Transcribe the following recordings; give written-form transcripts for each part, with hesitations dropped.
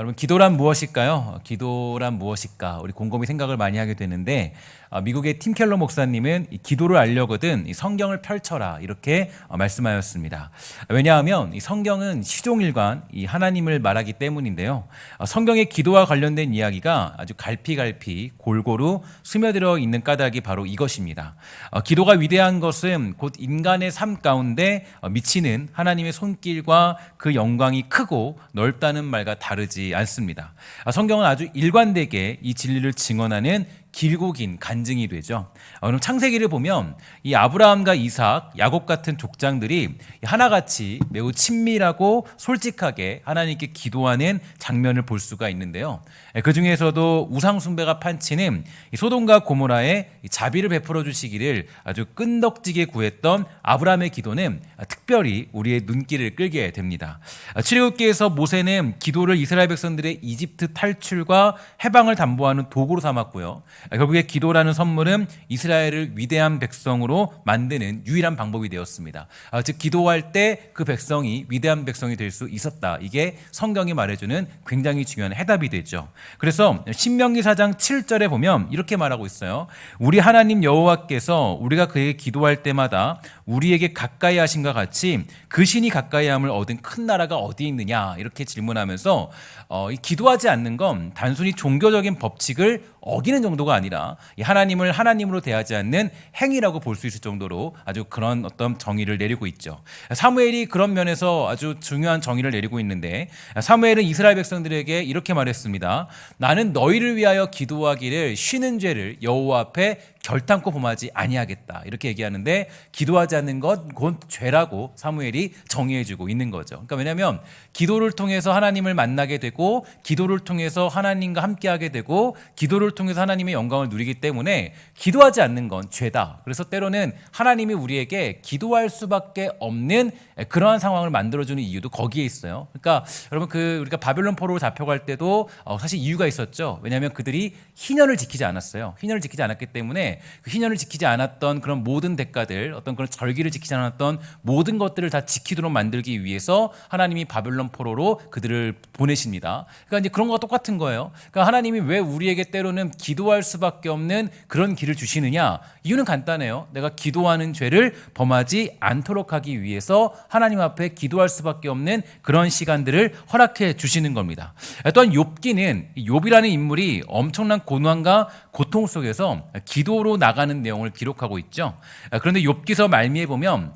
여러분, 기도란 무엇일까요? 기도란 무엇일까? 우리 곰곰이 생각을 많이 하게 되는데, 미국의 팀 켈러 목사님은 이 기도를 알려거든 이 성경을 펼쳐라 이렇게 말씀하였습니다. 왜냐하면 이 성경은 시종일관 이 하나님을 말하기 때문인데요. 성경의 기도와 관련된 이야기가 아주 갈피갈피 골고루 스며들어 있는 까닭이 바로 이것입니다. 기도가 위대한 것은 곧 인간의 삶 가운데 미치는 하나님의 손길과 그 영광이 크고 넓다는 말과 다르지 않습니다. 성경은 아주 일관되게 이 진리를 증언하는 길고 긴 간증이 되죠. 그럼 창세기를 보면 이 아브라함과 이삭, 야곱 같은 족장들이 하나같이 매우 친밀하고 솔직하게 하나님께 기도하는 장면을 볼 수가 있는데요. 그 중에서도 우상 숭배가 판치는 소돔과 고모라에 자비를 베풀어 주시기를 아주 끈덕지게 구했던 아브라함의 기도는 특별히 우리의 눈길을 끌게 됩니다. 출애굽기에서 모세는 기도를 이스라엘 백성들의 이집트 탈출과 해방을 담보하는 도구로 삼았고요. 결국에 기도라는 선물은 이스라엘을 위대한 백성으로 만드는 유일한 방법이 되었습니다. 즉 기도할 때 그 백성이 위대한 백성이 될 수 있었다. 이게 성경이 말해주는 굉장히 중요한 해답이 되죠. 그래서 신명기 4장 7절에 보면 이렇게 말하고 있어요. 우리 하나님 여호와께서 우리가 그에게 기도할 때마다 우리에게 가까이 하신과 같이 그 신이 가까이 함을 얻은 큰 나라가 어디 있느냐 이렇게 질문하면서 기도하지 않는 건 단순히 종교적인 법칙을 어기는 정도가 아니라 하나님을 하나님으로 대하지 않는 행위라고 볼 수 있을 정도로 아주 그런 어떤 정의를 내리고 있죠. 사무엘이 그런 면에서 아주 중요한 정의를 내리고 있는데, 사무엘은 이스라엘 백성들에게 이렇게 말했습니다. 나는 너희를 위하여 기도하기를 쉬는 죄를 여호와 앞에 결탄코 범하지 아니하겠다 이렇게 얘기하는데, 기도하지 않는 것 곧 죄라고 사무엘이 정의해주고 있는 거죠. 그러니까 왜냐하면 기도를 통해서 하나님을 만나게 되고, 기도를 통해서 하나님과 함께하게 되고, 기도를 통해서 하나님의 영광을 누리기 때문에 기도하지 않는 건 죄다. 그래서 때로는 하나님이 우리에게 기도할 수밖에 없는 그러한 상황을 만들어주는 이유도 거기에 있어요. 그러니까 여러분, 우리가 바벨론 포로로 잡혀갈 때도 사실 이유가 있었죠. 왜냐하면 그들이 희년을 지키지 않았어요. 희년을 지키지 않았기 때문에 그 희년을 지키지 않았던 그런 모든 대가들, 어떤 그런 절기를 지키지 않았던 모든 것들을 다 지키도록 만들기 위해서 하나님이 바벨론 포로로 그들을 보내십니다. 그러니까 이제 그런 것과 똑같은 거예요. 그러니까 하나님이 왜 우리에게 때로는 기도할 수밖에 없는 그런 길을 주시느냐? 이유는 간단해요. 내가 기도하는 죄를 범하지 않도록 하기 위해서 하나님 앞에 기도할 수밖에 없는 그런 시간들을 허락해 주시는 겁니다. 또한 욥기는 욥이라는 인물이 엄청난 고난과 고통 속에서 기도로 나가는 내용을 기록하고 있죠. 그런데 욥기서 말미에 보면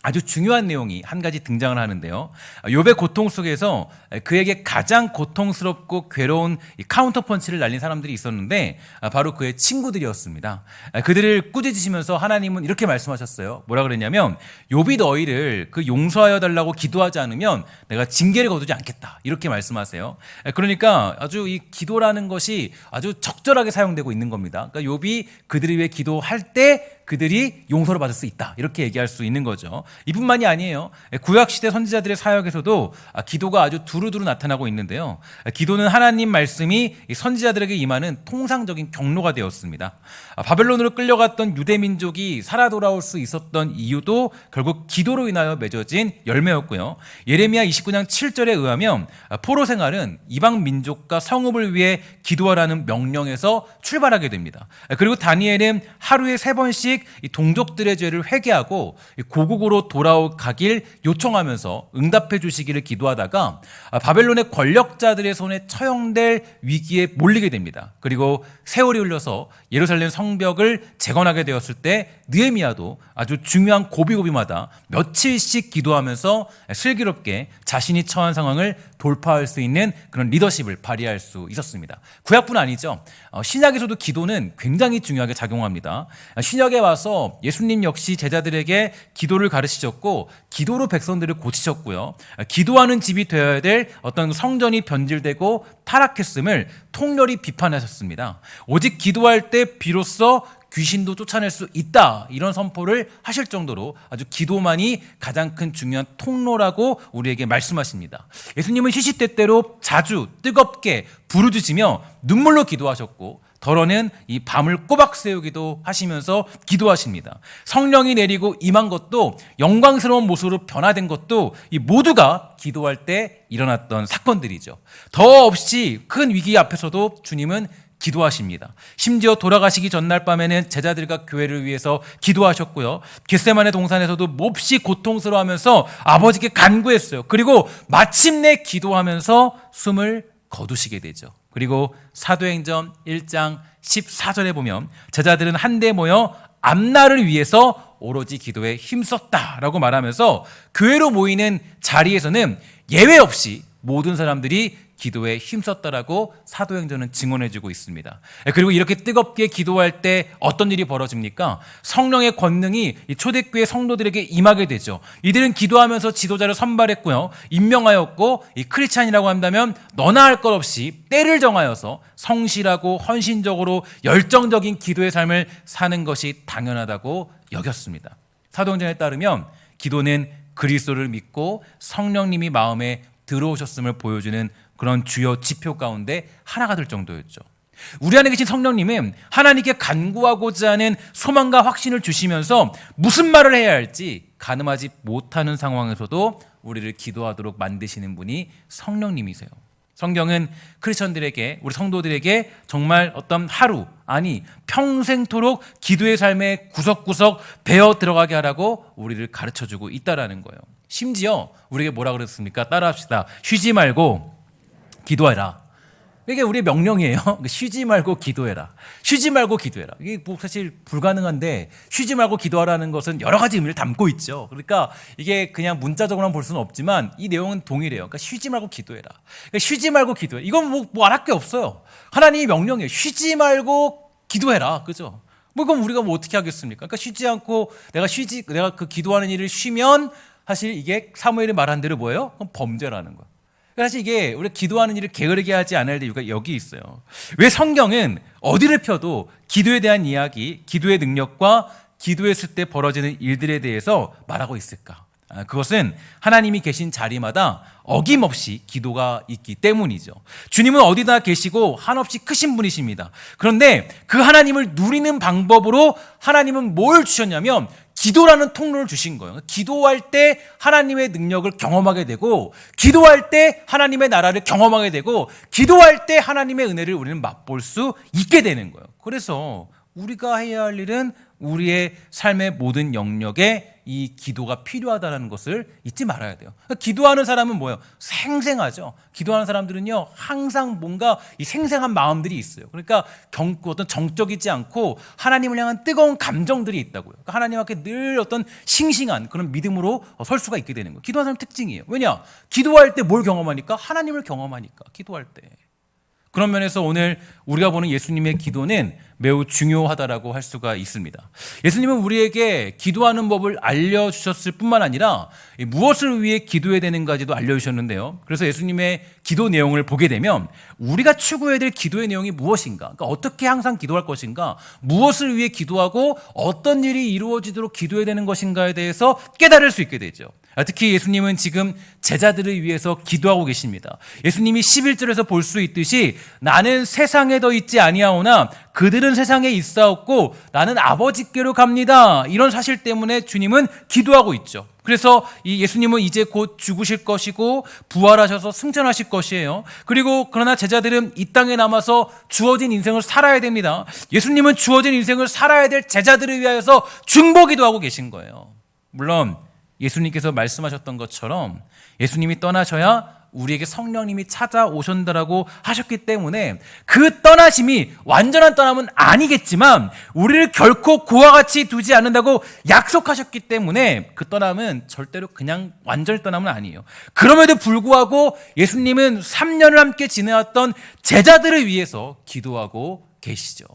아주 중요한 내용이 한 가지 등장을 하는데요. 욥의 고통 속에서 그에게 가장 고통스럽고 괴로운 카운터 펀치를 날린 사람들이 있었는데 바로 그의 친구들이었습니다. 그들을 꾸짖으시면서 하나님은 이렇게 말씀하셨어요. 뭐라 그랬냐면, 욥이 너희를 용서하여 달라고 기도하지 않으면 내가 징계를 거두지 않겠다 이렇게 말씀하세요. 그러니까 아주 이 기도라는 것이 아주 적절하게 사용되고 있는 겁니다. 그러니까 욥이 그들을 위해 기도할 때 그들이 용서를 받을 수 있다 이렇게 얘기할 수 있는 거죠. 이뿐만이 아니에요. 구약시대 선지자들의 사역에서도 기도가 아주 두루두루 나타나고 있는데요. 기도는 하나님 말씀이 선지자들에게 임하는 통상적인 경로가 되었습니다. 바벨론으로 끌려갔던 유대민족이 살아 돌아올 수 있었던 이유도 결국 기도로 인하여 맺어진 열매였고요. 예레미야 29장 7절에 의하면 포로 생활은 이방 민족과 성읍을 위해 기도하라는 명령에서 출발하게 됩니다. 그리고 다니엘은 하루에 3번씩 이 동족들의 죄를 회개하고 고국으로 돌아가길 요청하면서 응답해 주시기를 기도하다가 바벨론의 권력자들의 손에 처형될 위기에 몰리게 됩니다. 그리고 세월이 흘러서 예루살렘 성벽을 재건하게 되었을 때 느헤미야도 아주 중요한 고비고비마다 며칠씩 기도하면서 슬기롭게 자신이 처한 상황을 돌파할 수 있는 그런 리더십을 발휘할 수 있었습니다. 구약뿐 아니죠. 신약에서도 기도는 굉장히 중요하게 작용합니다. 신약에 와서 예수님 역시 제자들에게 기도를 가르치셨고, 기도로 백성들을 고치셨고요. 기도하는 집이 되어야 될 어떤 성전이 변질되고 타락했음을 통렬히 비판하셨습니다. 오직 기도할 때 비로소 귀신도 쫓아낼 수 있다 이런 선포를 하실 정도로 아주 기도만이 가장 큰 중요한 통로라고 우리에게 말씀하십니다. 예수님은 시시때때로 자주 뜨겁게 부르짖으며 눈물로 기도하셨고, 더러는 이 밤을 꼬박 새우기도 하시면서 기도하십니다. 성령이 내리고 임한 것도 영광스러운 모습으로 변화된 것도 이 모두가 기도할 때 일어났던 사건들이죠. 더 없이 큰 위기 앞에서도 주님은 기도하십니다. 심지어 돌아가시기 전날 밤에는 제자들과 교회를 위해서 기도하셨고요. 겟세마네 동산에서도 몹시 고통스러워하면서 아버지께 간구했어요. 그리고 마침내 기도하면서 숨을 거두시게 되죠. 그리고 사도행전 1장 14절에 보면 제자들은 한데 모여 앞날을 위해서 오로지 기도에 힘썼다라고 말하면서 교회로 모이는 자리에서는 예외 없이 모든 사람들이 기도에 힘썼다라고 사도행전은 증언해주고 있습니다. 그리고 이렇게 뜨겁게 기도할 때 어떤 일이 벌어집니까? 성령의 권능이 초대교회 성도들에게 임하게 되죠. 이들은 기도하면서 지도자를 선발했고요, 임명하였고, 이 크리스찬이라고 한다면 너나 할 것 없이 때를 정하여서 성실하고 헌신적으로 열정적인 기도의 삶을 사는 것이 당연하다고 여겼습니다. 사도행전에 따르면 기도는 그리스도를 믿고 성령님이 마음에 들어오셨음을 보여주는 그런 주요 지표 가운데 하나가 될 정도였죠. 우리 안에 계신 성령님은 하나님께 간구하고자 하는 소망과 확신을 주시면서 무슨 말을 해야 할지 가늠하지 못하는 상황에서도 우리를 기도하도록 만드시는 분이 성령님이세요. 성경은 크리스천들에게, 우리 성도들에게 정말 어떤 하루, 아니 평생토록 기도의 삶에 구석구석 배어 들어가게 하라고 우리를 가르쳐주고 있다라는 거예요. 심지어 우리에게 뭐라 그랬습니까? 따라합시다. 쉬지 말고 기도해라. 이게 우리의 명령이에요. 쉬지 말고 기도해라. 쉬지 말고 기도해라. 이게 뭐 사실 불가능한데 쉬지 말고 기도하라는 것은 여러 가지 의미를 담고 있죠. 그러니까 이게 그냥 문자적으로만 볼 수는 없지만 이 내용은 동일해요. 그러니까 쉬지 말고 기도해라. 그러니까 쉬지 말고 기도해. 이건 뭐 안 할 게 없어요. 하나님이 명령이에요. 쉬지 말고 기도해라. 그죠? 뭐 이건 우리가 뭐 어떻게 하겠습니까? 그러니까 쉬지 않고 내가 그 기도하는 일을 쉬면 사실 이게 사무엘이 말한 대로 뭐예요? 그건 범죄라는 거예요. 사실 이게 우리가 기도하는 일을 게으르게 하지 않아야 될 이유가 여기 있어요. 왜 성경은 어디를 펴도 기도에 대한 이야기, 기도의 능력과 기도했을 때 벌어지는 일들에 대해서 말하고 있을까? 그것은 하나님이 계신 자리마다 어김없이 기도가 있기 때문이죠. 주님은 어디다 계시고 한없이 크신 분이십니다. 그런데 그 하나님을 누리는 방법으로 하나님은 뭘 주셨냐면 기도라는 통로를 주신 거예요. 기도할 때 하나님의 능력을 경험하게 되고, 기도할 때 하나님의 나라를 경험하게 되고, 기도할 때 하나님의 은혜를 우리는 맛볼 수 있게 되는 거예요. 그래서 우리가 해야 할 일은 우리의 삶의 모든 영역에 이 기도가 필요하다는 것을 잊지 말아야 돼요. 그러니까 기도하는 사람은 뭐예요? 생생하죠. 기도하는 사람들은요, 항상 뭔가 이 생생한 마음들이 있어요. 그러니까 어떤 정적이지 않고 하나님을 향한 뜨거운 감정들이 있다고요. 그러니까 하나님 앞에 늘 어떤 싱싱한 그런 믿음으로 설 수가 있게 되는 거예요. 기도하는 사람 특징이에요. 왜냐? 기도할 때 뭘 경험하니까? 하나님을 경험하니까. 기도할 때. 그런 면에서 오늘 우리가 보는 예수님의 기도는 매우 중요하다라고 할 수가 있습니다. 예수님은 우리에게 기도하는 법을 알려주셨을 뿐만 아니라 무엇을 위해 기도해야 되는가지도 알려주셨는데요. 그래서 예수님의 기도 내용을 보게 되면 우리가 추구해야 될 기도의 내용이 무엇인가, 그러니까 어떻게 항상 기도할 것인가, 무엇을 위해 기도하고 어떤 일이 이루어지도록 기도해야 되는 것인가에 대해서 깨달을 수 있게 되죠. 특히 예수님은 지금 제자들을 위해서 기도하고 계십니다. 예수님이 11절에서 볼 수 있듯이 나는 세상에 더 있지 아니하오나 그들은 세상에 있사옵고 나는 아버지께로 갑니다. 이런 사실 때문에 주님은 기도하고 있죠. 그래서 이 예수님은 이제 곧 죽으실 것이고 부활하셔서 승천하실 것이에요. 그리고 그러나 제자들은 이 땅에 남아서 주어진 인생을 살아야 됩니다. 예수님은 주어진 인생을 살아야 될 제자들을 위하여서 중보기도 하고 계신 거예요. 물론 예수님께서 말씀하셨던 것처럼 예수님이 떠나셔야 우리에게 성령님이 찾아오신다라고 하셨기 때문에 그 떠나심이 완전한 떠남은 아니겠지만 우리를 결코 그와 같이 두지 않는다고 약속하셨기 때문에 그 떠남은 절대로 그냥 완전히 떠남은 아니에요. 그럼에도 불구하고 예수님은 3년을 함께 지내왔던 제자들을 위해서 기도하고 계시죠.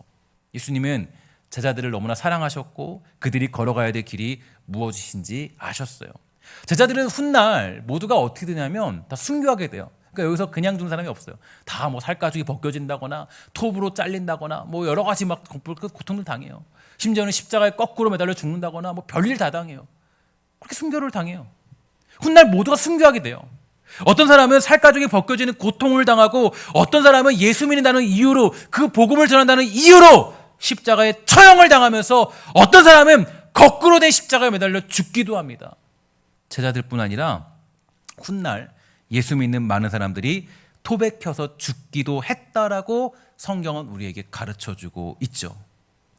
예수님은 제자들을 너무나 사랑하셨고 그들이 걸어가야 될 길이 무엇이신지 아셨어요. 제자들은 훗날 모두가 어떻게 되냐면 다 순교하게 돼요. 그러니까 여기서 그냥 둔 사람이 없어요. 다 뭐 살가죽이 벗겨진다거나 톱으로 잘린다거나 뭐 여러 가지 막 고통을 당해요. 심지어는 십자가에 거꾸로 매달려 죽는다거나 뭐 별일 다 당해요. 그렇게 순교를 당해요. 훗날 모두가 순교하게 돼요. 어떤 사람은 살가죽이 벗겨지는 고통을 당하고 어떤 사람은 예수 믿는다는 이유로 그 복음을 전한다는 이유로 십자가에 처형을 당하면서 어떤 사람은 거꾸로 된 십자가에 매달려 죽기도 합니다. 제자들뿐 아니라 훗날 예수 믿는 많은 사람들이 토백혀서 죽기도 했다라고 성경은 우리에게 가르쳐주고 있죠.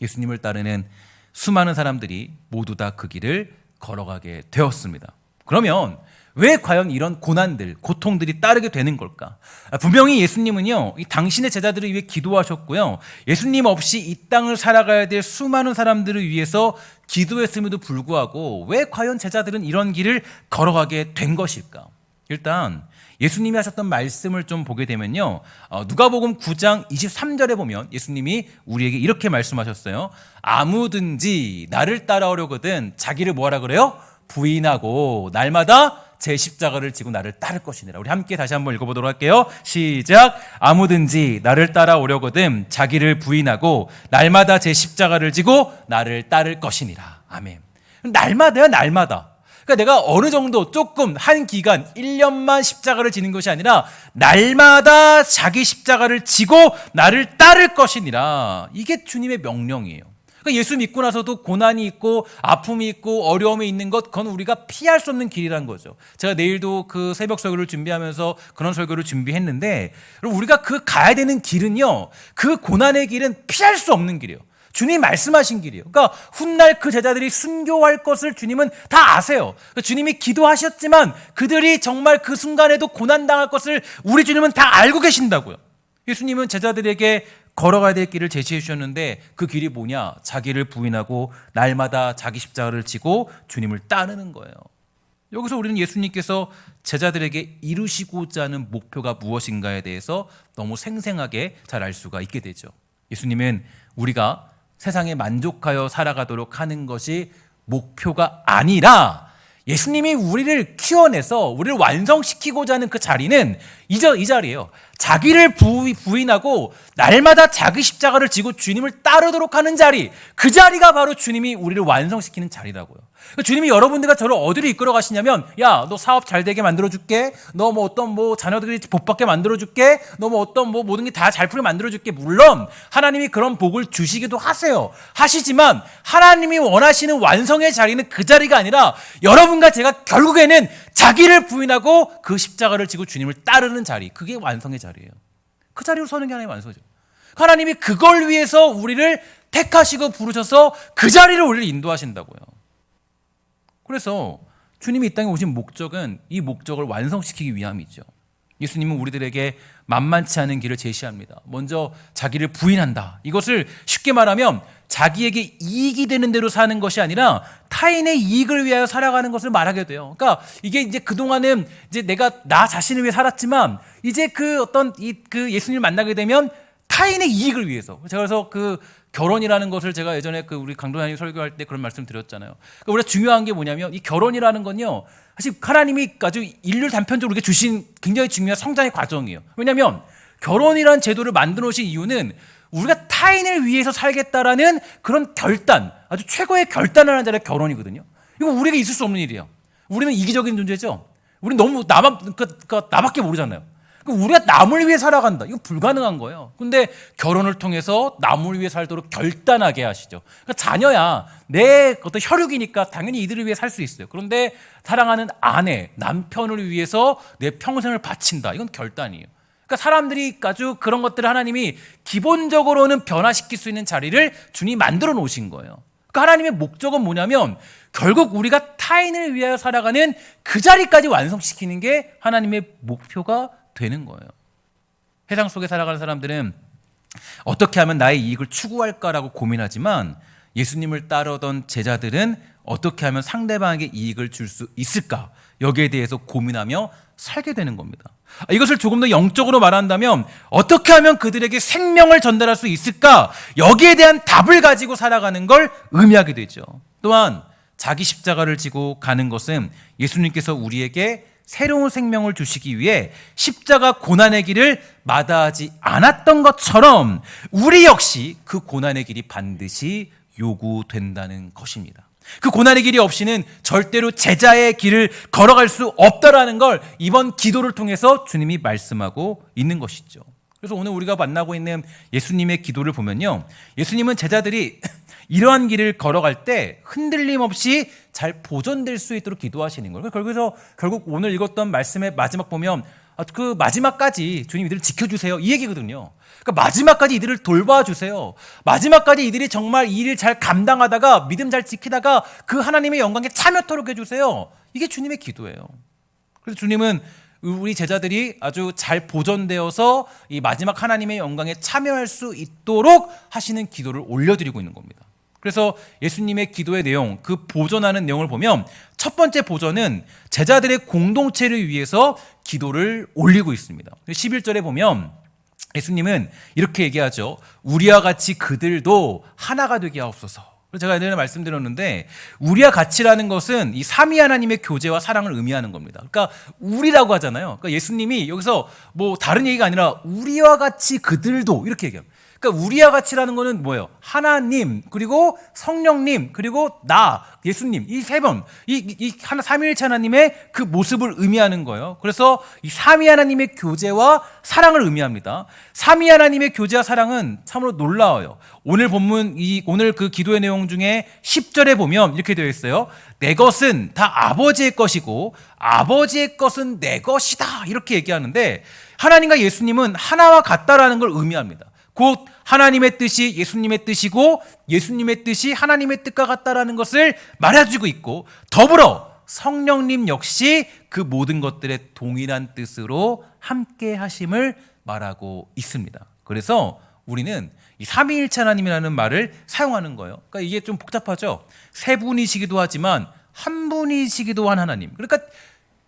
예수님을 따르는 수많은 사람들이 모두 다 그 길을 걸어가게 되었습니다. 그러면 왜 과연 이런 고난들, 고통들이 따르게 되는 걸까? 분명히 예수님은요, 당신의 제자들을 위해 기도하셨고요, 예수님 없이 이 땅을 살아가야 될 수많은 사람들을 위해서 기도했음에도 불구하고 왜 과연 제자들은 이런 길을 걸어가게 된 것일까? 일단 예수님이 하셨던 말씀을 좀 보게 되면요, 누가복음 9장 23절에 보면 예수님이 우리에게 이렇게 말씀하셨어요. 아무든지 나를 따라오려거든 자기를 뭐하라 그래요? 부인하고 날마다 제 십자가를 지고 나를 따를 것이니라. 우리 함께 다시 한번 읽어보도록 할게요. 시작. 아무든지 나를 따라오려거든 자기를 부인하고 날마다 제 십자가를 지고 나를 따를 것이니라. 아멘. 날마다요, 날마다. 그러니까 내가 어느 정도 조금 한 기간 1년만 십자가를 지는 것이 아니라 날마다 자기 십자가를 지고 나를 따를 것이니라. 이게 주님의 명령이에요. 그러니까 예수 믿고 나서도 고난이 있고 아픔이 있고 어려움이 있는 것, 그건 우리가 피할 수 없는 길이라는 거죠. 제가 내일도 그 새벽 설교를 준비하면서 그런 설교를 준비했는데, 우리가 그 가야 되는 길은요, 그 고난의 길은 피할 수 없는 길이에요. 주님이 말씀하신 길이에요. 그러니까 훗날 그 제자들이 순교할 것을 주님은 다 아세요. 그러니까 주님이 기도하셨지만 그들이 정말 그 순간에도 고난당할 것을 우리 주님은 다 알고 계신다고요. 예수님은 제자들에게 걸어가야 될 길을 제시해 주셨는데 그 길이 뭐냐? 자기를 부인하고 날마다 자기 십자가를 지고 주님을 따르는 거예요. 여기서 우리는 예수님께서 제자들에게 이루시고자 하는 목표가 무엇인가에 대해서 너무 생생하게 잘 알 수가 있게 되죠. 예수님은 우리가 세상에 만족하여 살아가도록 하는 것이 목표가 아니라 예수님이 우리를 키워내서 우리를 완성시키고자 하는 그 자리는 이 자리예요. 자기를 부인하고 날마다 자기 십자가를 지고 주님을 따르도록 하는 자리, 그 자리가 바로 주님이 우리를 완성시키는 자리라고요. 주님이 여러분들과 저를 어디로 이끌어 가시냐면, 야, 너 사업 잘 되게 만들어줄게, 너 뭐 어떤 뭐 자녀들이 복 받게 만들어줄게, 너 뭐 어떤 뭐 모든 게 다 잘 풀게 만들어줄게. 물론 하나님이 그런 복을 주시기도 하시지만 하나님이 원하시는 완성의 자리는 그 자리가 아니라 여러분과 제가 결국에는 자기를 부인하고 그 십자가를 지고 주님을 따르는 자리, 그게 완성의 자리예요. 그 자리로 서는 게 하나님의 완성이죠. 하나님이 그걸 위해서 우리를 택하시고 부르셔서 그 자리를 우리를 인도하신다고요. 그래서 주님이 이 땅에 오신 목적은 이 목적을 완성시키기 위함이죠. 예수님은 우리들에게 만만치 않은 길을 제시합니다. 먼저 자기를 부인한다. 이것을 쉽게 말하면 자기에게 이익이 되는 대로 사는 것이 아니라 타인의 이익을 위하여 살아가는 것을 말하게 돼요. 그러니까 이게 이제 그동안은 이제 내가 나 자신을 위해 살았지만 이제 그 예수님을 만나게 되면 타인의 이익을 위해서. 제가 그래서 그 결혼이라는 것을 제가 예전에 그 우리 강도사님 설교할 때 그런 말씀 드렸잖아요. 그러니까 우리가 중요한 게 뭐냐면 이 결혼이라는 건요, 사실 하나님이 아주 인류를 단편적으로 이렇게 주신 굉장히 중요한 성장의 과정이에요. 왜냐하면 결혼이라는 제도를 만들어 놓으신 이유는 우리가 타인을 위해서 살겠다라는 그런 결단, 아주 최고의 결단을 하는 자리가 결혼이거든요. 이거 우리에게 있을 수 없는 일이에요. 우리는 이기적인 존재죠. 우리는 너무 나밖에 모르잖아요. 우리가 남을 위해 살아간다. 이거 불가능한 거예요. 근데 결혼을 통해서 남을 위해 살도록 결단하게 하시죠. 그러니까 자녀야 내 어떤 혈육이니까 당연히 이들을 위해 살 수 있어요. 그런데 사랑하는 아내, 남편을 위해서 내 평생을 바친다. 이건 결단이에요. 그러니까 사람들이 아주 그런 것들을 하나님이 기본적으로는 변화시킬 수 있는 자리를 주님이 만들어 놓으신 거예요. 그러니까 하나님의 목적은 뭐냐면 결국 우리가 타인을 위하여 살아가는 그 자리까지 완성시키는 게 하나님의 목표가 되는 거예요. 세상 속에 살아가는 사람들은 어떻게 하면 나의 이익을 추구할까라고 고민하지만 예수님을 따르던 제자들은 어떻게 하면 상대방에게 이익을 줄 수 있을까? 여기에 대해서 고민하며 살게 되는 겁니다. 이것을 조금 더 영적으로 말한다면 어떻게 하면 그들에게 생명을 전달할 수 있을까? 여기에 대한 답을 가지고 살아가는 걸 의미하게 되죠. 또한 자기 십자가를 지고 가는 것은 예수님께서 우리에게 새로운 생명을 주시기 위해 십자가 고난의 길을 마다하지 않았던 것처럼 우리 역시 그 고난의 길이 반드시 요구된다는 것입니다. 그 고난의 길이 없이는 절대로 제자의 길을 걸어갈 수 없다라는 걸 이번 기도를 통해서 주님이 말씀하고 있는 것이죠. 그래서 오늘 우리가 만나고 있는 예수님의 기도를 보면요, 예수님은 제자들이 이러한 길을 걸어갈 때 흔들림 없이 잘 보존될 수 있도록 기도하시는 거예요. 그래서 결국 오늘 읽었던 말씀의 마지막 보면 그 마지막까지 주님 이들을 지켜주세요, 이 얘기거든요. 그러니까 마지막까지 이들을 돌봐주세요. 마지막까지 이들이 정말 이 일을 잘 감당하다가 믿음 잘 지키다가 그 하나님의 영광에 참여토록 해주세요. 이게 주님의 기도예요. 그래서 주님은 우리 제자들이 아주 잘 보존되어서 이 마지막 하나님의 영광에 참여할 수 있도록 하시는 기도를 올려드리고 있는 겁니다. 그래서 예수님의 기도의 내용, 그 보존하는 내용을 보면 첫 번째 보존은 제자들의 공동체를 위해서 기도를 올리고 있습니다. 11절에 보면 예수님은 이렇게 얘기하죠. 우리와 같이 그들도 하나가 되게 하옵소서. 제가 예전에 말씀드렸는데 우리와 같이라는 것은 이 삼위 하나님의 교제와 사랑을 의미하는 겁니다. 그러니까 우리라고 하잖아요. 그러니까 예수님이 여기서 뭐 다른 얘기가 아니라 우리와 같이 그들도 이렇게 얘기해요. 그러니까 우리와 같이라는 거는 뭐예요? 하나님, 그리고 성령님, 그리고 나, 예수님, 이 세 번, 이 하나 삼위일체 하나님의 그 모습을 의미하는 거예요. 그래서 이 삼위 하나님의 교제와 사랑을 의미합니다. 삼위 하나님의 교제와 사랑은 참으로 놀라워요. 오늘 본문 오늘 그 기도의 내용 중에 10절에 보면 이렇게 되어 있어요. 내 것은 다 아버지의 것이고 아버지의 것은 내 것이다, 이렇게 얘기하는데 하나님과 예수님은 하나와 같다라는 걸 의미합니다. 곧 하나님의 뜻이 예수님의 뜻이고 예수님의 뜻이 하나님의 뜻과 같다라는 것을 말해주고 있고, 더불어 성령님 역시 그 모든 것들의 동일한 뜻으로 함께 하심을 말하고 있습니다. 그래서 우리는 이 삼위일체 하나님이라는 말을 사용하는 거예요. 그러니까 이게 좀 복잡하죠. 세 분이시기도 하지만 한 분이시기도 한 하나님. 그러니까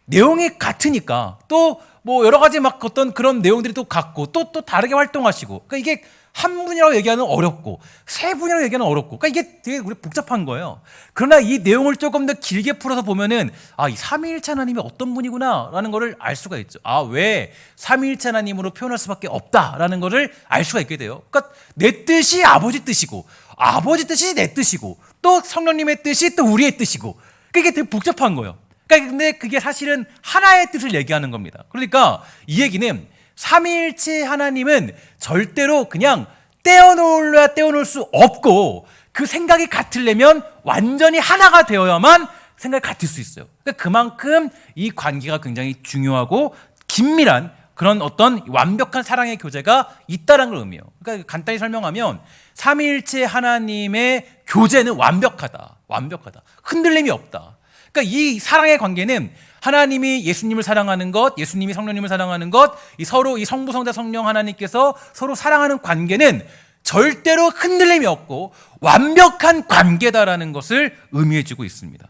내용이 같으니까 또 뭐 여러 가지 막 어떤 그런 내용들이 또 같고 또 다르게 활동하시고, 그러니까 이게 한 분이라고 얘기하는 어렵고 세 분이라고 얘기하는 어렵고, 그러니까 이게 되게 우리 복잡한 거예요. 그러나 이 내용을 조금 더 길게 풀어서 보면은 이 삼위일체 하나님이 어떤 분이구나라는 거를 알 수가 있죠. 왜 삼위일체 하나님으로 표현할 수밖에 없다라는 거를 알 수가 있게 돼요. 그러니까 내 뜻이 아버지 뜻이고 아버지 뜻이 내 뜻이고 또 성령님의 뜻이 또 우리의 뜻이고, 그러니까 이게 되게 복잡한 거예요. 그러니까 근데 그게 사실은 하나의 뜻을 얘기하는 겁니다. 그러니까 이 얘기는 삼위일체 하나님은 절대로 그냥 떼어놓을 수 없고, 그 생각이 같으려면 완전히 하나가 되어야만 생각이 같을 수 있어요. 그러니까 그만큼 이 관계가 굉장히 중요하고 긴밀한 그런 어떤 완벽한 사랑의 교제가 있다는 걸 의미해요. 그러니까 간단히 설명하면 삼위일체 하나님의 교제는 완벽하다. 흔들림이 없다. 그러니까 이 사랑의 관계는 하나님이 예수님을 사랑하는 것, 예수님이 성령님을 사랑하는 것, 서로 이 성부, 성자, 성령 하나님께서 서로 사랑하는 관계는 절대로 흔들림이 없고 완벽한 관계다라는 것을 의미해주고 있습니다.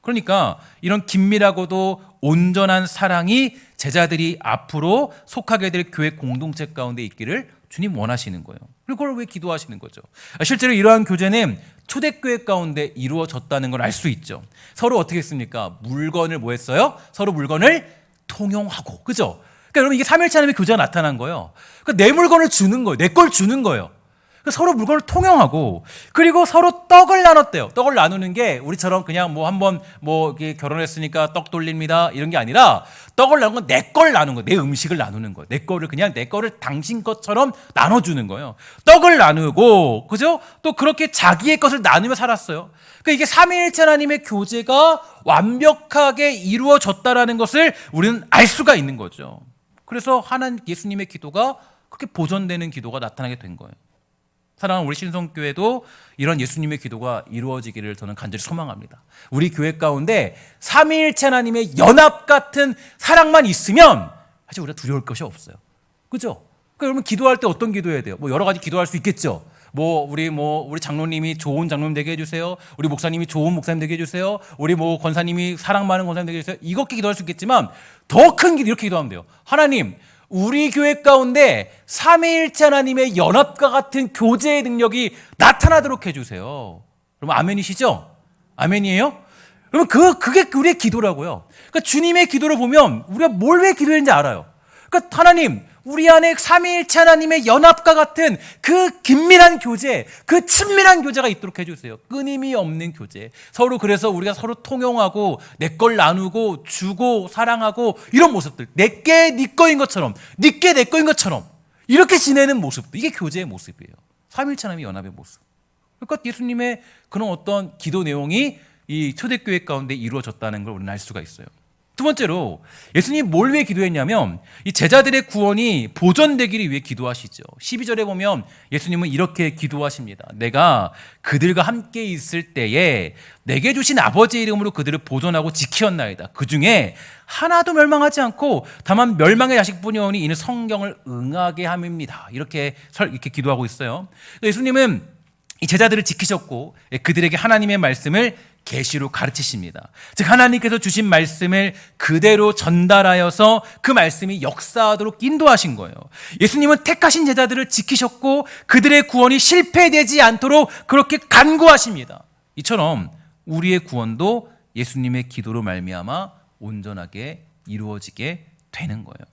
그러니까 이런 긴밀하고도 온전한 사랑이 제자들이 앞으로 속하게 될 교회 공동체 가운데 있기를 주님 원하시는 거예요. 그리고 그걸 왜 기도하시는 거죠? 실제로 이러한 교제는 초대교회 가운데 이루어졌다는 걸 알 수 있죠. 서로 어떻게 했습니까? 물건을 뭐 했어요? 서로 물건을 통용하고, 그죠? 그러니까 여러분, 이게 삼위일체 하나님의 교제가 나타난 거예요. 그러니까 내 물건을 주는 거예요. 내 걸 주는 거예요. 그러니까 서로 물건을 통용하고, 그리고 서로 떡을 나눴대요. 떡을 나누는 게 우리처럼 그냥 뭐 한번 뭐 결혼했으니까 떡 돌립니다 이런 게 아니라, 떡을 나누는 건 내 걸 나누는 거예요. 내 음식을 나누는 거예요. 내 거를 그냥 내 거를 당신 것처럼 나눠주는 거예요. 떡을 나누고, 그죠? 또 그렇게 자기의 것을 나누며 살았어요. 그러니까 이게 삼위일체 하나님의 교제가 완벽하게 이루어졌다라는 것을 우리는 알 수가 있는 거죠. 그래서 예수님의 기도가 그렇게 보존되는 기도가 나타나게 된 거예요. 사랑하는 우리 신성교회도 이런 예수님의 기도가 이루어지기를 저는 간절히 소망합니다. 우리 교회 가운데 삼위일체 하나님의 연합 같은 사랑만 있으면 사실 우리가 두려울 것이 없어요. 그죠? 그러니까 여러분, 기도할 때 어떤 기도해야 돼요? 뭐 여러 가지 기도할 수 있겠죠. 우리 장로님이 좋은 장로님 되게 해주세요. 우리 목사님이 좋은 목사님 되게 해주세요. 우리 권사님이 사랑 많은 권사님 되게 해주세요. 이렇게 기도할 수 있겠지만 더 큰 기도, 이렇게 기도하면 돼요. 하나님, 우리 교회 가운데 삼위일체 하나님의 연합과 같은 교제의 능력이 나타나도록 해주세요. 여러분, 아멘이시죠? 아멘이에요? 여러분, 그게 우리의 기도라고요. 그러니까 주님의 기도를 보면 우리가 뭘 왜 기도했는지 알아요. 그러니까 하나님, 우리 안에 삼위일체 하나님의 연합과 같은 그 긴밀한 교제, 그 친밀한 교제가 있도록 해주세요. 끊임이 없는 교제. 서로 그래서 우리가 서로 통용하고 내 걸 나누고 주고 사랑하고 이런 모습들. 내게 네 거인 것처럼, 네게 내 거인 것처럼 이렇게 지내는 모습들. 이게 교제의 모습이에요. 삼위일체 하나님의 연합의 모습. 그러니까 예수님의 그런 어떤 기도 내용이 이 초대교회 가운데 이루어졌다는 걸 우리는 알 수가 있어요. 두 번째로 예수님이 뭘 위해 기도했냐면 이 제자들의 구원이 보존되기를 위해 기도하시죠. 12절에 보면 예수님은 이렇게 기도하십니다. 내가 그들과 함께 있을 때에 내게 주신 아버지의 이름으로 그들을 보존하고 지키었나이다. 그 중에 하나도 멸망하지 않고 다만 멸망의 자식뿐이 오니 이는 성경을 응하게 함입니다. 이렇게 기도하고 있어요. 예수님은 이 제자들을 지키셨고 그들에게 하나님의 말씀을 계시로 가르치십니다. 즉 하나님께서 주신 말씀을 그대로 전달하여서 그 말씀이 역사하도록 인도하신 거예요. 예수님은 택하신 제자들을 지키셨고 그들의 구원이 실패되지 않도록 그렇게 간구하십니다. 이처럼 우리의 구원도 예수님의 기도로 말미암아 온전하게 이루어지게 되는 거예요.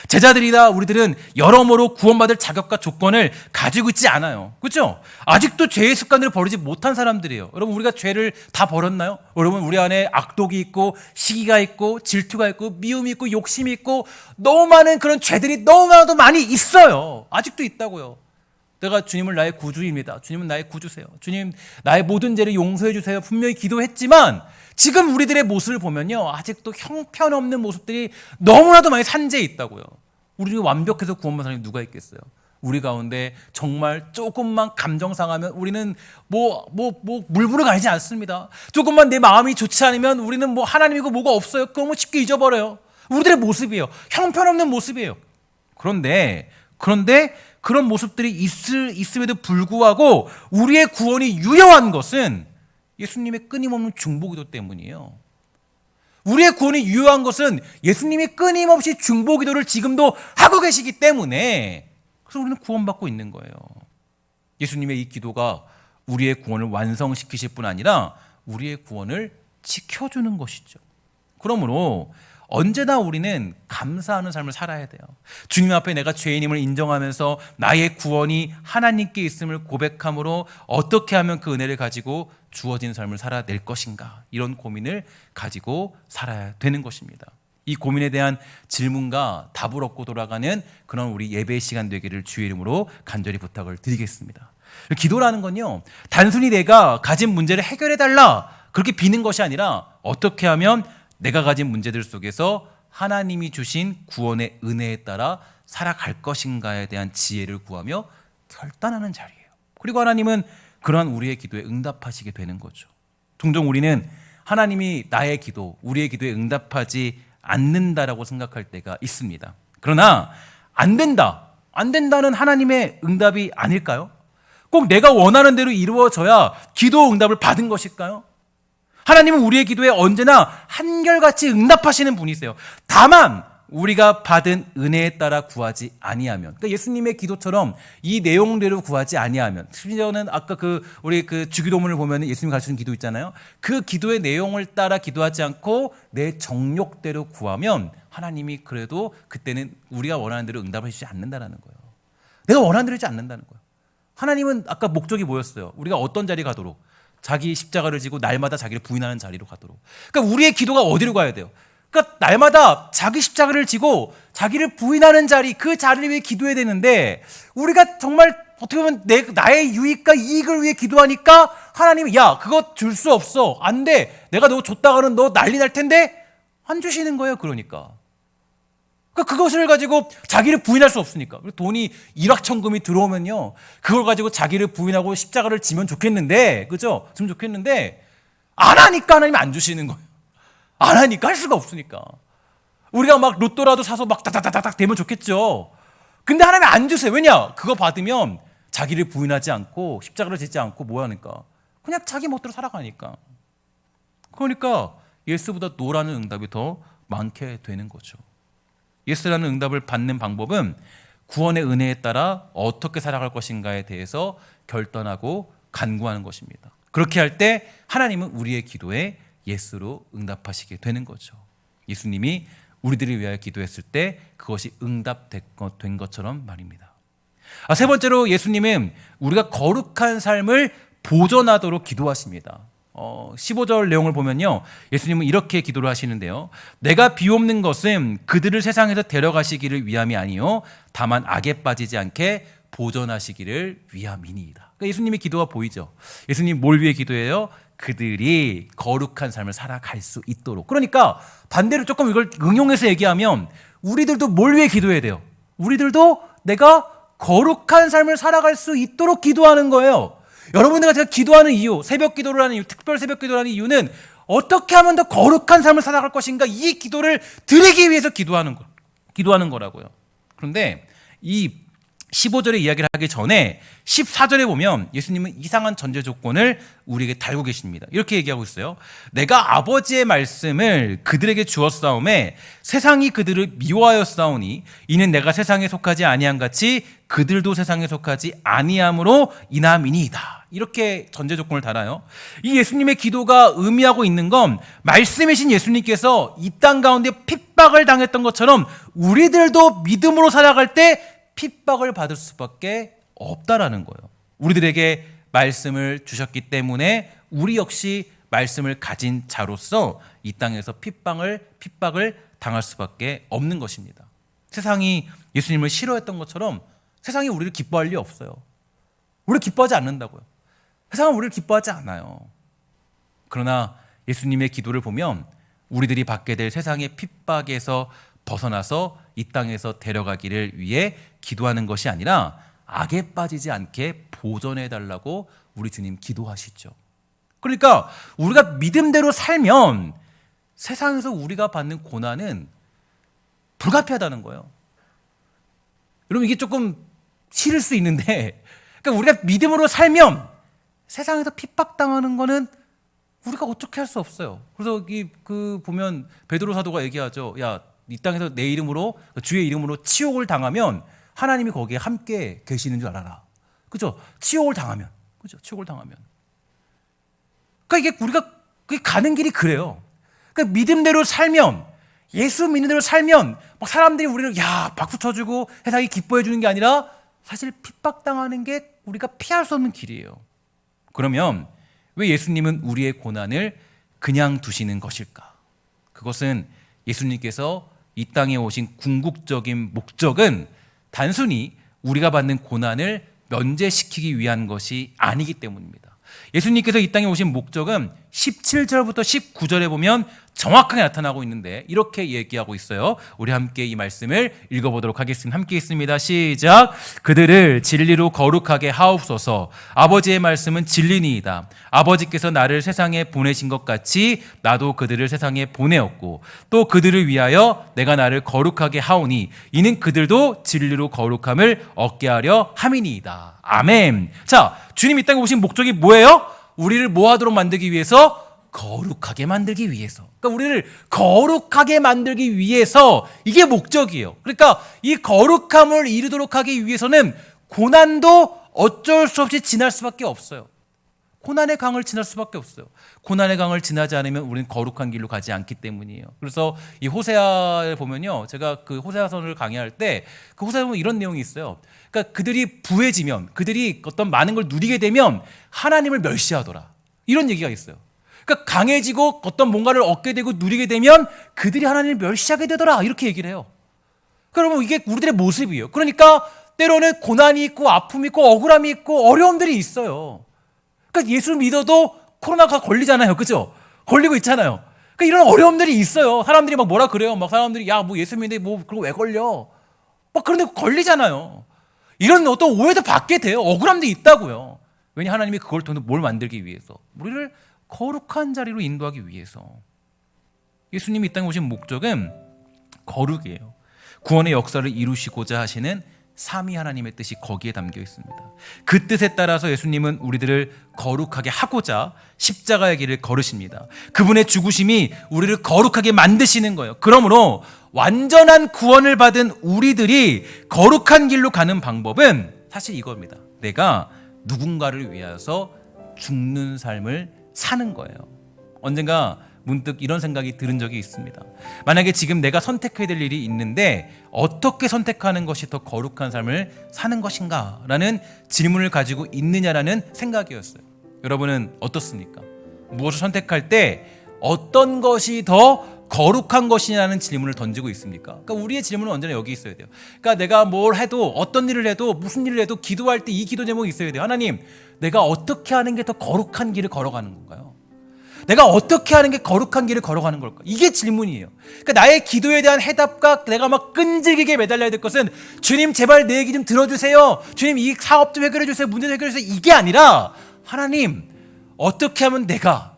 제자들이나 우리들은 여러모로 구원받을 자격과 조건을 가지고 있지 않아요. 그렇죠? 아직도 죄의 습관들을 버리지 못한 사람들이에요. 여러분 우리가 죄를 다 버렸나요? 여러분 우리 안에 악독이 있고 시기가 있고 질투가 있고 미움이 있고 욕심이 있고 너무 많은 그런 죄들이 너무나도 많이 있어요. 아직도 있다고요. 내가 주님을 나의 구주입니다. 주님은 나의 구주세요. 주님 나의 모든 죄를 용서해 주세요. 분명히 기도했지만 지금 우리들의 모습을 보면요 아직도 형편없는 모습들이 너무나도 많이 산재해 있다고요. 우리 완벽해서 구원받은 사람이 누가 있겠어요? 우리 가운데 정말 조금만 감정 상하면 우리는 물부를 가리지 않습니다. 조금만 내 마음이 좋지 않으면 우리는 하나님이고 뭐가 없어요. 그러면 쉽게 잊어버려요. 우리들의 모습이에요. 형편없는 모습이에요. 그런데 그런 모습들이 있음에도 불구하고 우리의 구원이 유효한 것은 예수님의 끊임없는 중보기도 때문이에요. 우리의 구원이 유효한 것은 예수님이 끊임없이 중보기도를 지금도 하고 계시기 때문에 그래서 우리는 구원받고 있는 거예요. 예수님의 이 기도가 우리의 구원을 완성시키실 뿐 아니라 우리의 구원을 지켜주는 것이죠. 그러므로 언제나 우리는 감사하는 삶을 살아야 돼요. 주님 앞에 내가 죄인임을 인정하면서 나의 구원이 하나님께 있음을 고백함으로 어떻게 하면 그 은혜를 가지고 주어진 삶을 살아낼 것인가, 이런 고민을 가지고 살아야 되는 것입니다. 이 고민에 대한 질문과 답을 얻고 돌아가는 그런 우리 예배 시간 되기를 주의 이름으로 간절히 부탁을 드리겠습니다. 기도라는 건요 단순히 내가 가진 문제를 해결해달라 그렇게 비는 것이 아니라 어떻게 하면 내가 가진 문제들 속에서 하나님이 주신 구원의 은혜에 따라 살아갈 것인가에 대한 지혜를 구하며 결단하는 자리예요. 그리고 하나님은 그러한 우리의 기도에 응답하시게 되는 거죠. 종종 우리는 하나님이 나의 기도, 우리의 기도에 응답하지 않는다라고 생각할 때가 있습니다. 그러나 안 된다는 하나님의 응답이 아닐까요? 꼭 내가 원하는 대로 이루어져야 기도 응답을 받은 것일까요? 하나님은 우리의 기도에 언제나 한결같이 응답하시는 분이세요. 다만 우리가 받은 은혜에 따라 구하지 아니하면, 그러니까 예수님의 기도처럼 이 내용대로 구하지 아니하면, 심지어는 아까 우리 주기도문을 보면 예수님이 가르치는 기도 있잖아요. 그 기도의 내용을 따라 기도하지 않고 내 정욕대로 구하면 하나님이 그래도 그때는 우리가 원하는 대로 응답을 해주지 않는다는 거예요. 내가 원하는 대로 하지 않는다는 거예요. 하나님은 아까 목적이 뭐였어요? 우리가 어떤 자리 가도록? 자기 십자가를 지고 날마다 자기를 부인하는 자리로 가도록. 그러니까 우리의 기도가 어디로 가야 돼요? 그러니까 날마다 자기 십자가를 지고 자기를 부인하는 자리, 그 자리를 위해 기도해야 되는데 우리가 정말 어떻게 보면 나의 유익과 이익을 위해 기도하니까 하나님이 야 그거 줄 수 없어. 안 돼. 내가 너 줬다가는 너 난리 날 텐데 안 주시는 거예요. 그러니까 그것을 가지고 자기를 부인할 수 없으니까. 돈이 일확천금이 들어오면요 그걸 가지고 자기를 부인하고 십자가를 지면 좋겠는데, 그죠? 지면 좋겠는데 안 하니까 하나님이 안 주시는 거예요. 안 하니까 할 수가 없으니까. 우리가 막 로또라도 사서 막 다다다닥 되면 좋겠죠. 근데 하나님이 안 주세요. 왜냐? 그거 받으면 자기를 부인하지 않고 십자가를 지지 않고 뭐 하니까? 그냥 자기 멋대로 살아가니까. 그러니까 예스보다 노라는 응답이 더 많게 되는 거죠. 예스라는 응답을 받는 방법은 구원의 은혜에 따라 어떻게 살아갈 것인가에 대해서 결단하고 간구하는 것입니다. 그렇게 할 때 하나님은 우리의 기도에 예스로 응답하시게 되는 거죠. 예수님이 우리들을 위하여 기도했을 때 그것이 응답된 것처럼 말입니다. 세 번째로 예수님은 우리가 거룩한 삶을 보존하도록 기도하십니다. 15절 내용을 보면요, 예수님은 이렇게 기도를 하시는데요. 내가 비옵는 것은 그들을 세상에서 데려가시기를 위함이 아니요 다만 악에 빠지지 않게 보존하시기를 위함이니이다. 그러니까 예수님의 기도가 보이죠. 예수님 뭘 위해 기도해요? 그들이 거룩한 삶을 살아갈 수 있도록. 그러니까 반대로 조금 이걸 응용해서 얘기하면 우리들도 뭘 위해 기도해야 돼요? 우리들도 내가 거룩한 삶을 살아갈 수 있도록 기도하는 거예요. 여러분들과 제가 기도하는 이유, 새벽 기도를 하는 이유, 특별 새벽 기도를 하는 이유는 어떻게 하면 더 거룩한 삶을 살아갈 것인가, 이 기도를 드리기 위해서 기도하는 거라고요. 그런데 이 15절의 이야기를 하기 전에 14절에 보면 예수님은 이상한 전제 조건을 우리에게 달고 계십니다. 이렇게 얘기하고 있어요. 내가 아버지의 말씀을 그들에게 주었사오매 세상이 그들을 미워하였사오니 이는 내가 세상에 속하지 아니함 같이 그들도 세상에 속하지 아니함으로 인함이니이다. 이렇게 전제 조건을 달아요. 이 예수님의 기도가 의미하고 있는 건 말씀이신 예수님께서 이 땅 가운데 핍박을 당했던 것처럼 우리들도 믿음으로 살아갈 때 핍박을 받을 수밖에 없다라는 거예요. 우리들에게 말씀을 주셨기 때문에 우리 역시 말씀을 가진 자로서 이 땅에서 핍박을 당할 수밖에 없는 것입니다. 세상이 예수님을 싫어했던 것처럼 세상이 우리를 기뻐할 리 없어요. 우리를 기뻐하지 않는다고요. 세상은 우리를 기뻐하지 않아요. 그러나 예수님의 기도를 보면 우리들이 받게 될 세상의 핍박에서 벗어나서 이 땅에서 데려가기를 위해 기도하는 것이 아니라 악에 빠지지 않게 보존해 달라고 우리 주님 기도하시죠. 그러니까 우리가 믿음대로 살면 세상에서 우리가 받는 고난은 불가피하다는 거예요. 여러분, 이게 조금 싫을 수 있는데, 그러니까 우리가 믿음으로 살면 세상에서 핍박당하는 거는 우리가 어떻게 할 수 없어요. 그래서 보면 베드로 사도가 얘기하죠. 야, 이 땅에서 내 이름으로, 주의 이름으로 치욕을 당하면 하나님이 거기에 함께 계시는 줄 알아라. 그죠? 치욕을 당하면. 그죠? 치욕을 당하면. 그러니까 그게 가는 길이 그래요. 그러니까 믿음대로 살면, 예수 믿는 대로 살면, 막 사람들이 우리를 박수 쳐주고 세상이 기뻐해 주는 게 아니라 사실 핍박당하는 게 우리가 피할 수 없는 길이에요. 그러면 왜 예수님은 우리의 고난을 그냥 두시는 것일까? 그것은 예수님께서 이 땅에 오신 궁극적인 목적은 단순히 우리가 받는 고난을 면제시키기 위한 것이 아니기 때문입니다. 예수님께서 이 땅에 오신 목적은 17절부터 19절에 보면 정확하게 나타나고 있는데 이렇게 얘기하고 있어요. 우리 함께 이 말씀을 읽어보도록 하겠습니다. 함께 있습니다. 시작. 그들을 진리로 거룩하게 하옵소서. 아버지의 말씀은 진리니이다. 아버지께서 나를 세상에 보내신 것 같이 나도 그들을 세상에 보내었고 또 그들을 위하여 내가 나를 거룩하게 하오니 이는 그들도 진리로 거룩함을 얻게 하려 함이니이다. 아멘. 자, 주님 이 땅에 오신 목적이 뭐예요? 우리를 뭐 하도록 만들기 위해서? 거룩하게 만들기 위해서. 그러니까 우리를 거룩하게 만들기 위해서 이게 목적이에요. 그러니까 이 거룩함을 이루도록 하기 위해서는 고난도 어쩔 수 없이 지날 수밖에 없어요. 고난의 강을 지날 수밖에 없어요. 고난의 강을 지나지 않으면 우리는 거룩한 길로 가지 않기 때문이에요. 그래서 이 호세아에 보면요, 제가 그 호세아서를 강의할 때 그 호세아에 보면 이런 내용이 있어요. 그러니까 그들이 부해지면, 그들이 어떤 많은 걸 누리게 되면 하나님을 멸시하더라, 이런 얘기가 있어요. 그러니까 강해지고 어떤 뭔가를 얻게 되고 누리게 되면 그들이 하나님을 멸시하게 되더라, 이렇게 얘기를 해요. 그러면 이게 우리들의 모습이에요. 그러니까 때로는 고난이 있고 아픔이 있고 억울함이 있고 어려움들이 있어요. 그러니까 예수 믿어도 코로나가 걸리잖아요. 그죠? 걸리고 있잖아요. 그러니까 이런 어려움들이 있어요. 사람들이 막 뭐라 그래요. 막 사람들이 뭐 예수 믿는데 뭐 그거 왜 걸려? 막 그런데 걸리잖아요. 이런 어떤 오해도 받게 돼요. 억울함도 있다고요. 왜냐, 하나님이 그걸 통해 뭘 만들기 위해서, 우리를 거룩한 자리로 인도하기 위해서. 예수님이 이 땅에 오신 목적은 거룩이에요. 구원의 역사를 이루시고자 하시는 삼위 하나님의 뜻이 거기에 담겨 있습니다. 그 뜻에 따라서 예수님은 우리들을 거룩하게 하고자 십자가의 길을 걸으십니다. 그분의 죽으심이 우리를 거룩하게 만드시는 거예요. 그러므로 완전한 구원을 받은 우리들이 거룩한 길로 가는 방법은 사실 이겁니다. 내가 누군가를 위해서 죽는 삶을 사는 거예요. 언젠가 문득 이런 생각이 들은 적이 있습니다. 만약에 지금 내가 선택해야 될 일이 있는데 어떻게 선택하는 것이 더 거룩한 삶을 사는 것인가? 라는 질문을 가지고 있느냐라는 생각이었어요. 여러분은 어떻습니까? 무엇을 선택할 때 어떤 것이 더 거룩한 것이냐는 질문을 던지고 있습니까? 그러니까 우리의 질문은 언제나 여기 있어야 돼요. 그러니까 내가 뭘 해도, 어떤 일을 해도, 무슨 일을 해도 기도할 때 이 기도 제목이 있어야 돼요. 하나님, 내가 어떻게 하는 게 더 거룩한 길을 걸어가는 건가요? 내가 어떻게 하는 게 거룩한 길을 걸어가는 걸까? 이게 질문이에요. 그러니까 나의 기도에 대한 해답과 내가 막 끈질기게 매달려야 될 것은 주님 제발 내 얘기 좀 들어주세요. 주님 이 사업 좀 해결해 주세요. 문제 좀 해결해 주세요. 이게 아니라 하나님 어떻게 하면 내가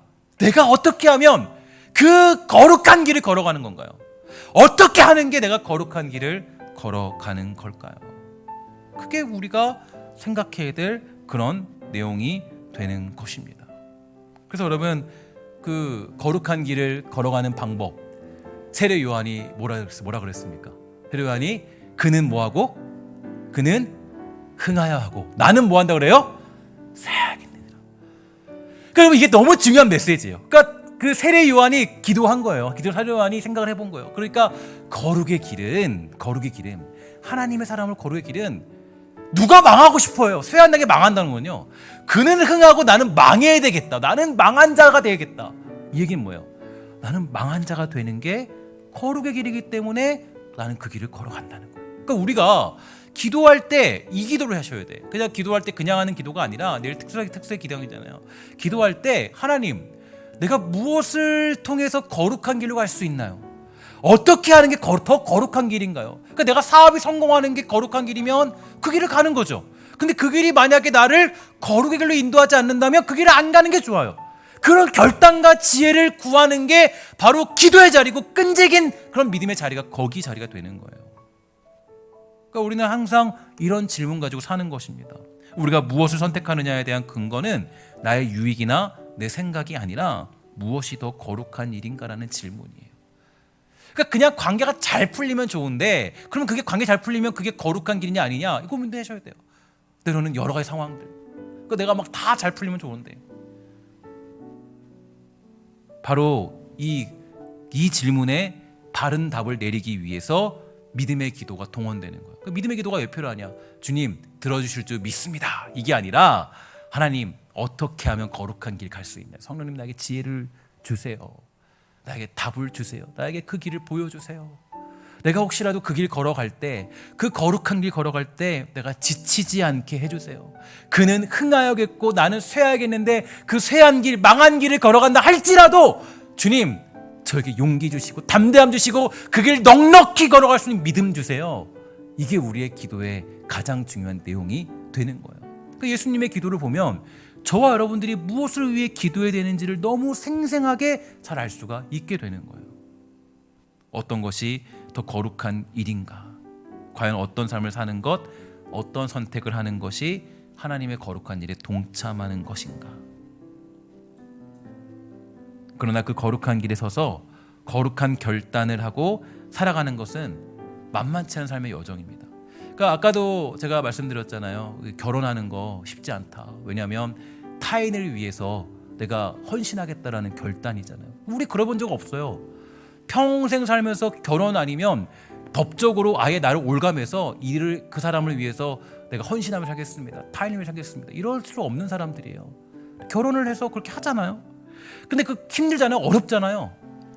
어떻게 하면 그 거룩한 길을 걸어가는 건가요? 어떻게 하는 게 내가 거룩한 길을 걸어가는 걸까요? 그게 우리가 생각해야 될 그런 내용이 되는 것입니다. 그래서 여러분 그 거룩한 길을 걸어가는 방법, 세례 요한이 뭐라 그랬습니까? 세례 요한이 그는 뭐하고? 그는 흥하여 하고 나는 뭐한다 그래요? 새하겠느니라. 그러면 이게 너무 중요한 메시지예요. 그러니까 그 세례 요한이 기도한 거예요. 세례 요한이 생각을 해본 거예요. 그러니까 거룩의 길은 하나님의 사람을 거룩의 길은 누가 망하고 싶어요? 쇠한나게 망한다는 건요. 그는 흥하고 나는 망해야 되겠다. 나는 망한 자가 되겠다. 이 얘기는 뭐예요? 나는 망한 자가 되는 게 거룩의 길이기 때문에 나는 그 길을 걸어간다는 거예요. 그러니까 우리가 기도할 때 이 기도를 하셔야 돼. 그냥 기도할 때 그냥 하는 기도가 아니라 내일 특수의 기도이잖아요. 기도할 때 하나님 내가 무엇을 통해서 거룩한 길로 갈 수 있나요? 어떻게 하는 게 더 거룩한 길인가요? 그러니까 내가 사업이 성공하는 게 거룩한 길이면 그 길을 가는 거죠. 근데 그 길이 만약에 나를 거룩의 길로 인도하지 않는다면 그 길을 안 가는 게 좋아요. 그런 결단과 지혜를 구하는 게 바로 기도의 자리고 끈질긴 그런 믿음의 자리가 거기 자리가 되는 거예요. 그러니까 우리는 항상 이런 질문 가지고 사는 것입니다. 우리가 무엇을 선택하느냐에 대한 근거는 나의 유익이나 내 생각이 아니라 무엇이 더 거룩한 일인가라는 질문이에요. 그러니까 그냥 관계가 잘 풀리면 좋은데 그러면 그게 관계 잘 풀리면 그게 거룩한 길이냐 아니냐 이 고민도 하셔야 돼요. 때로는 여러 가지 상황들. 그러니까 내가 막 다 잘 풀리면 좋은데 바로 이 질문에 바른 답을 내리기 위해서 믿음의 기도가 동원되는 거예요. 그러니까 믿음의 기도가 왜 필요하냐? 주님 들어주실 줄 믿습니다. 이게 아니라 하나님 어떻게 하면 거룩한 길 갈 수 있나요? 성령님 나에게 지혜를 주세요. 나에게 답을 주세요. 나에게 그 길을 보여주세요. 내가 혹시라도 그 길 걸어갈 때, 그 거룩한 길 걸어갈 때 내가 지치지 않게 해주세요. 그는 흥하여겠고 나는 쇠하겠는데 그 쇠한 길, 망한 길을 걸어간다 할지라도 주님 저에게 용기 주시고 담대함 주시고 그 길 넉넉히 걸어갈 수 있는 믿음 주세요. 이게 우리의 기도의 가장 중요한 내용이 되는 거예요. 그러니까 예수님의 기도를 보면 저와 여러분들이 무엇을 위해 기도해야 되는지를 너무 생생하게 잘 알 수가 있게 되는 거예요. 어떤 것이 더 거룩한 일인가? 과연 어떤 삶을 사는 것, 어떤 선택을 하는 것이 하나님의 거룩한 일에 동참하는 것인가? 그러나 그 거룩한 길에 서서 거룩한 결단을 하고 살아가는 것은 만만치 않은 삶의 여정입니다. 그러니까 아까도 제가 말씀드렸잖아요. 결혼하는 거 쉽지 않다. 왜냐하면 타인을 위해서 내가 헌신하겠다라는 결단이잖아요. 우리 그래 본 적 없어요. 평생 살면서 결혼 아니면 법적으로 아예 나를 올감해서 일을 그 사람을 위해서 내가 헌신하며 살겠습니다. 타인을 위해 살겠습니다. 이럴 수 없는 사람들이에요. 결혼을 해서 그렇게 하잖아요. 근데 그 힘들잖아요. 어렵잖아요.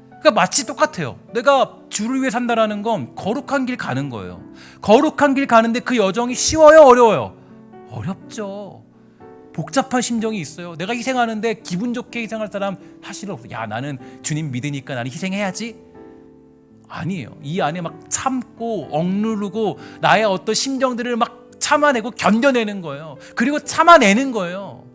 그러니까 마치 똑같아요. 내가 주를 위해 산다라는 건 거룩한 길 가는 거예요. 거룩한 길 가는데 그 여정이 쉬워요? 어려워요? 어렵죠. 복잡한 심정이 있어요. 내가 희생하는데 기분 좋게 희생할 사람 사실은 없어요. 야 나는 주님 믿으니까 나는 희생해야지. 아니에요. 이 안에 막 참고 억누르고 나의 어떤 심정들을 막 참아내고 견뎌내는 거예요. 그리고 참아내는 거예요.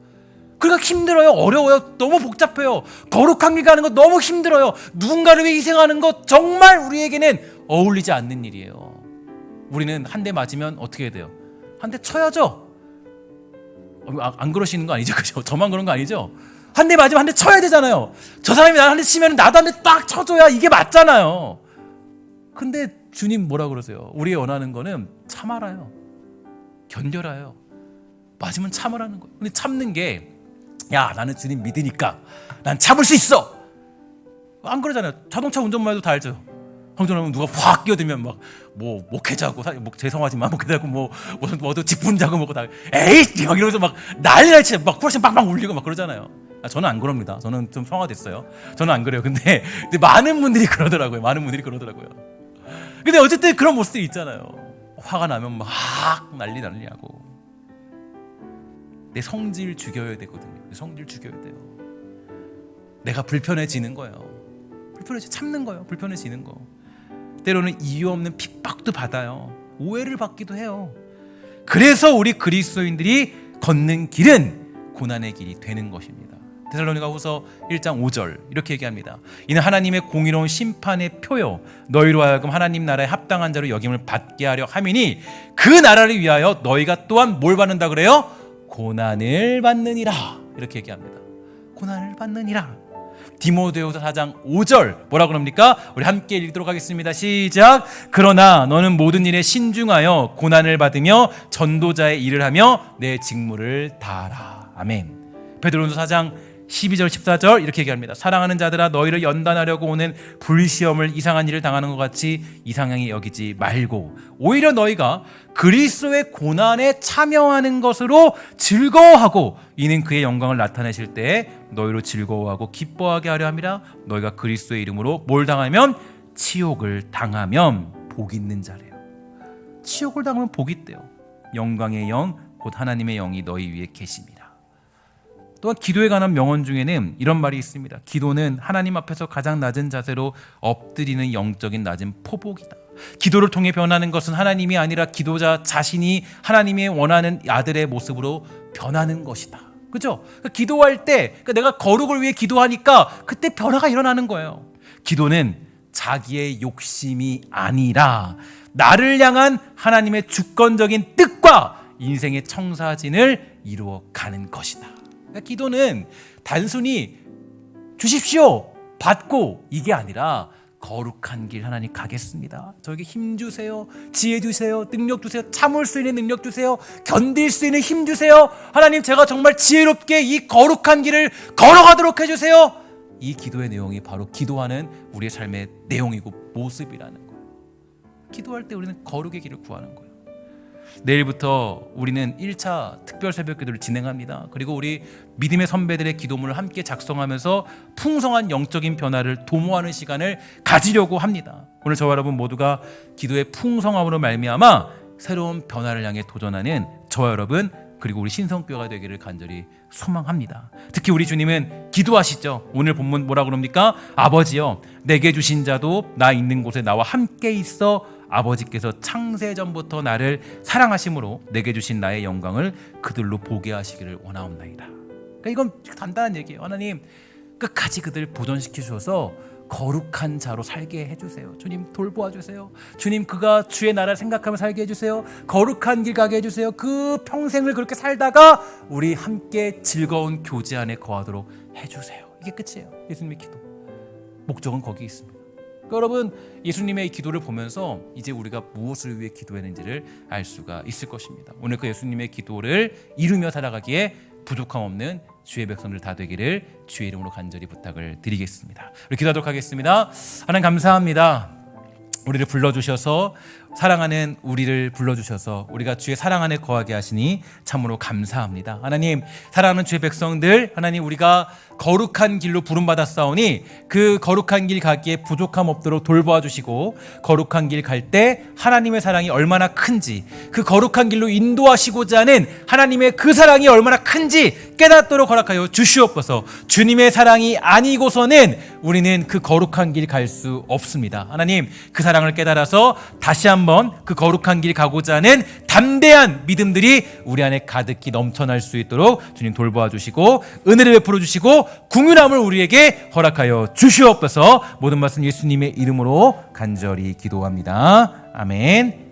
그러니까 힘들어요. 어려워요. 너무 복잡해요. 거룩한 길 가는 거 너무 힘들어요. 누군가를 위해 희생하는 거 정말 우리에게는 어울리지 않는 일이에요. 우리는 한 대 맞으면 어떻게 해야 돼요? 한 대 쳐야죠. 안 그러시는 거 아니죠? 그죠? 저만 그런 거 아니죠? 한 대 맞으면 한 대 쳐야 되잖아요. 저 사람이 나를 한 대 치면 나도 한 대 딱 쳐줘야 이게 맞잖아요. 근데 주님 뭐라 그러세요? 우리가 원하는 거는 참아라요. 견뎌라요. 맞으면 참으라는 거예요. 근데 참는 게 야 나는 주님 믿으니까 난 참을 수 있어. 안 그러잖아요. 자동차 운전만 해도 다 알죠. 운전하면 누가 확 끼어들면 막 뭐 목회자고 죄송하지만 목회자고 뭐도 직분자고 뭐고 다 에이 막 이러면서 막 난리날 치 막 프로션 빵빵 울리고 막 그러잖아요. 저는 안 그럽니다. 저는 좀 성화됐어요. 저는 안 그래요. 근데 많은 분들이 그러더라고요. 근데 어쨌든 그런 모습들이 있잖아요. 화가 나면 막 난리하고 내 성질 죽여야 되거든요. 내 성질 죽여야 돼요. 내가 불편해지는 거예요. 참는 거예요. 불편해지는 거. 때로는 이유 없는 핍박도 받아요. 오해를 받기도 해요. 그래서 우리 그리스도인들이 걷는 길은 고난의 길이 되는 것입니다. 데살로니가후서 1장 5절 이렇게 얘기합니다. 이는 하나님의 공의로운 심판의 표요 너희로 하여금 하나님 나라에 합당한 자로 여김을 받게 하려 함이니 그 나라를 위하여 너희가 또한 뭘 받는다 그래요? 고난을 받느니라. 이렇게 얘기합니다. 고난을 받느니라. 디모데후서 4장 5절 뭐라 그럽니까? 우리 함께 읽도록 하겠습니다. 시작. 그러나 너는 모든 일에 신중하여 고난을 받으며 전도자의 일을 하며 내 직무를 다하라. 아멘. 베드로전서 4장 12절 14절 이렇게 얘기합니다. 사랑하는 자들아 너희를 연단하려고 오는 불시험을 이상한 일을 당하는 것 같이 이상하게 여기지 말고 오히려 너희가 그리스도의 고난에 참여하는 것으로 즐거워하고 이는 그의 영광을 나타내실 때에 너희로 즐거워하고 기뻐하게 하려 함이라. 너희가 그리스도의 이름으로 뭘 당하면? 치욕을 당하면 복 있는 자래요. 치욕을 당하면 복이 있대요. 영광의 영 곧 하나님의 영이 너희 위에 계십니다. 또한 기도에 관한 명언 중에는 이런 말이 있습니다. 기도는 하나님 앞에서 가장 낮은 자세로 엎드리는 영적인 낮은 포복이다. 기도를 통해 변하는 것은 하나님이 아니라 기도자 자신이 하나님이 원하는 아들의 모습으로 변하는 것이다. 그렇죠? 그러니까 기도할 때 내가 거룩을 위해 기도하니까 그때 변화가 일어나는 거예요. 기도는 자기의 욕심이 아니라 나를 향한 하나님의 주권적인 뜻과 인생의 청사진을 이루어가는 것이다. 그러니까 기도는 단순히 주십시오 받고 이게 아니라 거룩한 길 하나님 가겠습니다. 저에게 힘 주세요. 지혜 주세요. 능력 주세요. 참을 수 있는 능력 주세요. 견딜 수 있는 힘 주세요. 하나님 제가 정말 지혜롭게 이 거룩한 길을 걸어가도록 해주세요. 이 기도의 내용이 바로 기도하는 우리의 삶의 내용이고 모습이라는 거예요. 기도할 때 우리는 거룩의 길을 구하는 거예요. 내일부터 우리는 1차 특별 새벽 기도를 진행합니다. 그리고 우리 믿음의 선배들의 기도문을 함께 작성하면서 풍성한 영적인 변화를 도모하는 시간을 가지려고 합니다. 오늘 저와 여러분 모두가 기도의 풍성함으로 말미암아 새로운 변화를 향해 도전하는 저와 여러분 그리고 우리 신성교회가 되기를 간절히 소망합니다. 특히 우리 주님은 기도하시죠. 오늘 본문 뭐라 그럽니까? 아버지여 내게 주신 자도 나 있는 곳에 나와 함께 있어 아버지께서 창세전부터 나를 사랑하심으로 내게 주신 나의 영광을 그들로 보게 하시기를 원하옵나이다. 그러니까 이건 간단한 얘기예요. 하나님 끝까지 그들 보존시켜 주셔서 거룩한 자로 살게 해주세요. 주님 돌보아 주세요. 주님 그가 주의 나라를 생각하며 살게 해주세요. 거룩한 길 가게 해주세요. 그 평생을 그렇게 살다가 우리 함께 즐거운 교제 안에 거하도록 해주세요. 이게 끝이에요. 예수님의 기도 목적은 거기 있습니다. 여러분 예수님의 이 기도를 보면서 이제 우리가 무엇을 위해 기도했는지를 알 수가 있을 것입니다. 오늘 그 예수님의 기도를 이루며 살아가기에 부족함 없는 주의 백성들 다 되기를 주의 이름으로 간절히 부탁을 드리겠습니다. 우리 기도하도록 하겠습니다. 하나님 감사합니다. 우리를 불러주셔서 사랑하는 우리를 불러주셔서 우리가 주의 사랑 안에 거하게 하시니 참으로 감사합니다. 하나님 사랑하는 주의 백성들 하나님 우리가 거룩한 길로 부름받았사오니 그 거룩한 길 가기에 부족함 없도록 돌보아 주시고 거룩한 길 갈 때 하나님의 사랑이 얼마나 큰지 그 거룩한 길로 인도하시고자 하는 하나님의 그 사랑이 얼마나 큰지 깨닫도록 허락하여 주시옵소서. 주님의 사랑이 아니고서는 우리는 그 거룩한 길 갈 수 없습니다. 하나님 그 사랑을 깨달아서 다시 한번 그 거룩한 길 가고자 하는 담대한 믿음들이 우리 안에 가득히 넘쳐날 수 있도록 주님 돌보아 주시고 은혜를 베풀어 주시고 궁유함을 우리에게 허락하여 주시옵소서. 모든 말씀 예수님의 이름으로 간절히 기도합니다. 아멘.